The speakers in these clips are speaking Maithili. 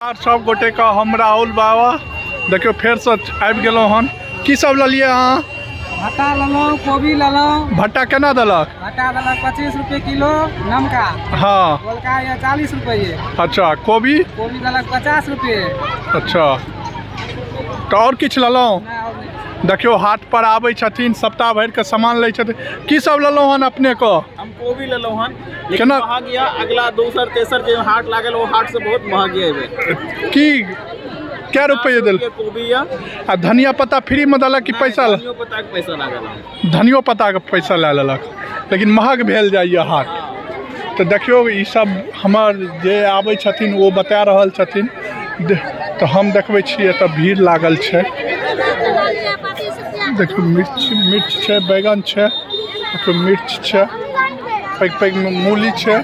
सब गोटे का हम राहुल बाबा देखियो फेर से आबि गेलहुँ हन। की सब ललिए अहाँ? भट्टा ललहुँ, कोबी ललहुँ। भट्टा केना देलक? भट्टा देलक 25 रुपये किलो नमका। हाँ। गोलका ये 40 रुपये। अच्छा कोबी? कोबी देलक 50 रुपये। अच्छा तो और किछु ललहुँ? देखियो हाट पर आबै छथिन, सप्ताह भरि के सामान लै छथिन। की सब ललहुँ हन अपने को? हम कोबी ललहुँ हन, लेकिन महग या अगला दोसर तेसर जे हाट लागल वो हाट से बहुत महग है। की क्या रुपये दिल? कोबी या आ धनिया पत्ता फ्री में देलक कि पैसा? धनियो पत्ता के पैसा लागल। धनियो पत्ता के पैसा ले लेलक, लेकिन महग भेल जाइए हाट। तो देखियो ई सब हमर जे आबै छथिन वो बता रहल छथिन। तो हम देखबै छियै तऽ भीड़ लागल छै। देखियो मिर्च छै, बैगन छै, देखियो मिर्च छै, पैघ पैघ मूली छै।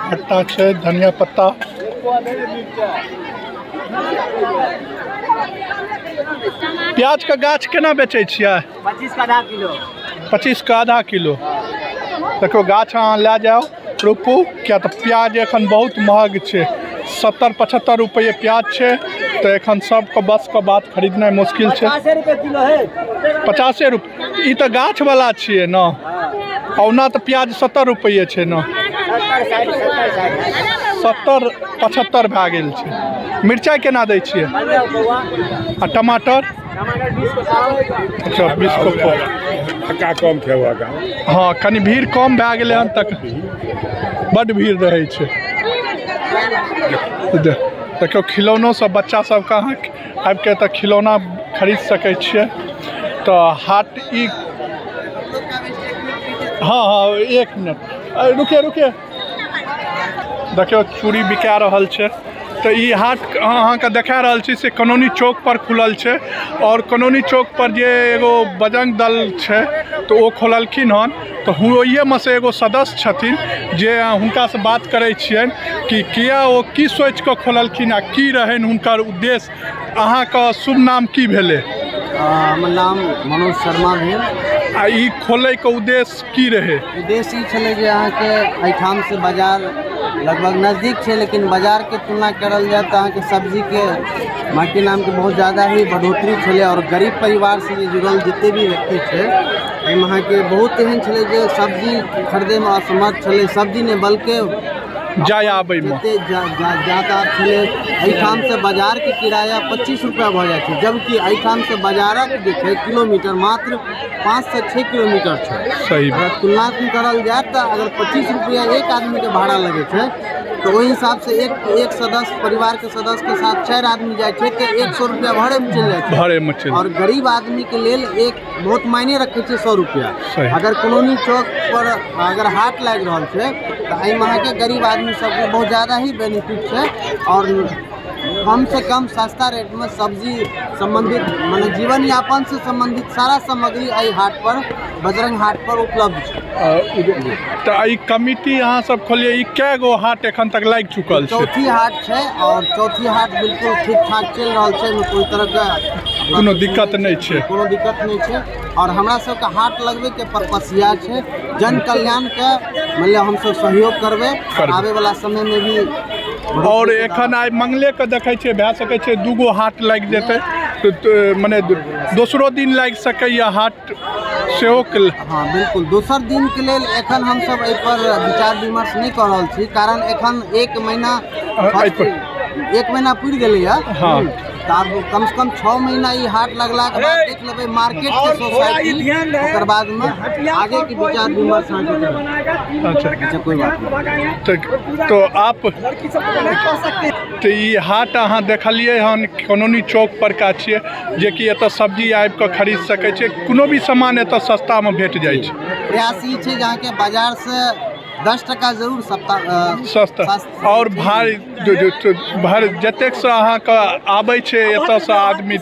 भट्टा छै, धनिया पत्ता। प्याज का गाछ केना बेचै छियै? 25 का आधा किलो। 25 का आधा किलो। देखो गाछ अहाँ ले जाओ, रोपू, क्या तो प्याज एखन बहुत महग छै। 70-75 रुपये प्याज छै, तो एखन सबके बस के बात खरीदनाइ मुश्किल छै। 50 रुपये किलो है। 50 रुपये? ई तो गाछ वाला छियै न, ओना तो प्याज 70 रुपये छै न। 70-75 भए गेल छै। मिरचाइ केना दै छियै? आ टमाटर? अच्छा 20 को का कम खेवा का। हाँ कनी भीड़ कम भए गेलै हन, तक बड्ड भीड़ रहै छै। देखियो खिलौनो सब बच्चा सबके अहाँ आबि के तऽ खिलौना खरीद सकै छियै। तो हाट ई हाँ 1 मिनट रुके। देखियो चूड़ी बिका रहल छै। तो ई हाट अहाँके देखा रहल छी से कनौनी चौक पर खुलल छै। और कनौनी चौक पर जे एगो बजरंग दल छै तो वो खोललखिन हन। तो ओहिमे से एगो सदस्य छथिन जे हुनका से बात करै छियनि कि किया ओ की सोचि कऽ खोललखिन आ की रहनि हुनकर उद्देश्य। अहाँके शुभ नाम की भेलै? हमर नाम मनोज शर्मा भेल। आ ई खोलैके उद्देश्य की रहै? उद्देश्य ई छलै जे अहाँके एहिठाम से बाजार लगभग नज़दीक छै, लेकिन बाजार के तुलना करल जाए तो अहाँके सब्जी के मार्केट नाम के बहुत ज़्यादा ही बढ़ोतरी छलै। और गरीब परिवार से जुड़ल जते भी व्यक्ति छै एहिमे अहाँके बहुत एहन छलै जे सब्जी खरीदे में असमर्थ छलै। सब्जी नहीं बल्कि जाय आबै में यातायात छलै। एहिठाम से बाजार के किराया 25 रुपया भऽ जाइ छै, जबकि एहिठाम से बाजारक जे छै किलोमीटर मात्र 5 से 6 किलोमीटर छै। सही अगर तुलना करल जाए तो अगर 25 रुपया एक आदमी के भाड़ा लगे छै तो वही हिसाब से एक सदस्य परिवार के सदस्य के साथ 4 आदमी जाए छै तो 100 रुपया भाड़े में चल जाए छै। और गरीब आदमी के लेल एक बहुत मायने रखे छै 100 रुपया। अगर कनौनी चौक पर अगर हाट लाग रहल छै तो एहिमे अहाँके गरीब आदमी सबके बहुत ज़्यादा ही बेनिफिट छै। और कम से कम सस्ता रेट में सब्जी संबंधित माने जीवन यापन से संबंधित सारा सामग्री एहि हाट पर बजरंग हाट पर उपलब्ध छै। तो ई कमिटी अहाँ सब खोलिए, ई कै गो हाट एखन तक लाग चुकल छै? चौथी हाट छै और चौथी हाट बिल्कुल ठीक ठाक चल रहा है। कोई तरह का कोनो दिक्कत नहीं छै? कोनो दिक्कत नहीं छै। और हमरा सबके हाट लगबे के पर्पसिया छै जन कल्याण के, मतलब हम सब सहयोग करबे आवे वाला समय में भी। और एखन आइ मंगले के देखै छियै भए सकै छै 2 गो हाट लागि जेतै, मने दोसरो दिन लागि सकैए हाट सेहो के। हाँ बिल्कुल दोसर दिन के लेल एखन हम सब एहि पर विचार विमर्श नहीं कर रहल छी, कारण एखन 1 महीना पुरि गेलै है। हाँ तब कम से कम 6 महीना ये हाट लगला के बाद देख लेबै मार्केट के सोसाइटी, ओकर बाद में आगे की विचार विमर्श। अच्छा कोई बात नहीं। तो आप तो ई हाट अहाँ देखलिए हन कनौनी चौक पर का छियै, जे कि एतऽ सब्जी आबि कऽ खरीद सकै छै। कोनो भी सामान एतऽ सस्ता में भेट जाइ छै। प्रयास ई छै जहाँ के बाजार से 10 टका जरूर सस्ता और भारी जतेक से अहाँके आबै छै एतऽ से आदमी।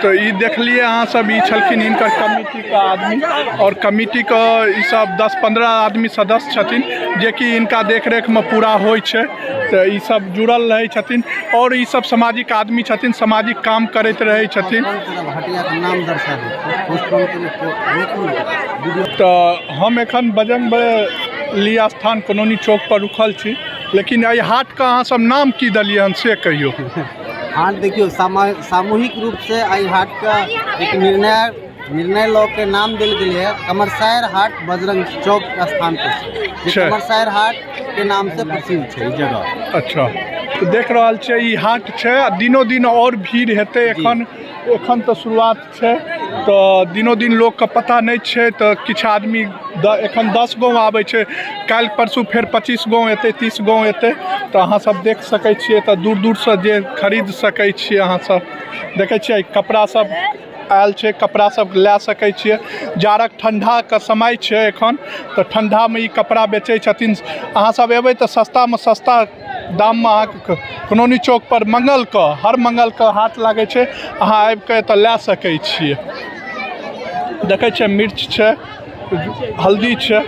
तो ई देखलिए अहाँ सब, ई छलखिन हिनकर कमिटी का आदमी। और कमिटी का ई सब 10-15 आदमी सदस्य छथिन जे कि इनका देखरेख में पूरा होइ छै। तो ई सब जुड़ल रहै छथिन और ई सब सामाजिक आदमी छथिन, सामाजिक काम करैत रहै छथिन। हटिया के नाम दर्शा दे। तो हम एखन बजरंगबली स्थान कानूनी चौक पर रुकल छी, लेकिन एहि हाट का अहाँ सब नाम की देलियै हन से कहियो। हाट देखियो सामूहिक रूप से आई हाट का एक निर्णय लॉ के नाम दिल गेल है कमरसायर हाट बजरंग चौक स्थान पर। कमरसायर हाट के नाम से प्रसिद्ध है जगह। अच्छा, तो देख रहल छै ई हाट छै, दिनों दिन और भीड़ हेतै। एखन तो शुरुआत छै, तो दिनों दिन लोग के पता नहीं छै। तो किछु आदमी एखन 10 गाँव आबै छै, काल्हि परसू फेर 25 गाँव एतै, 30 गाँव एतै। तो अहाँ सब देख सकै छियै, तो दूर दूर से जे खरीद सकै छियै। अहाँ सब देखै छियै कपड़ा सब आयल छै, कपड़ा सब लए सकै छियै। जाड़क ठंडा के समय छै एखन, तो ठंडा में ई कपड़ा बेचै छथिन। अहाँ सब एबै तो सस्ता में सस्ता दाम में अहाँके कानूनी चौक पर हर मंगल के हाट लागै छै। अहाँ आबि के एतऽ लए सकै छियै। देखै छियै मिर्च छै, हल्दी छै।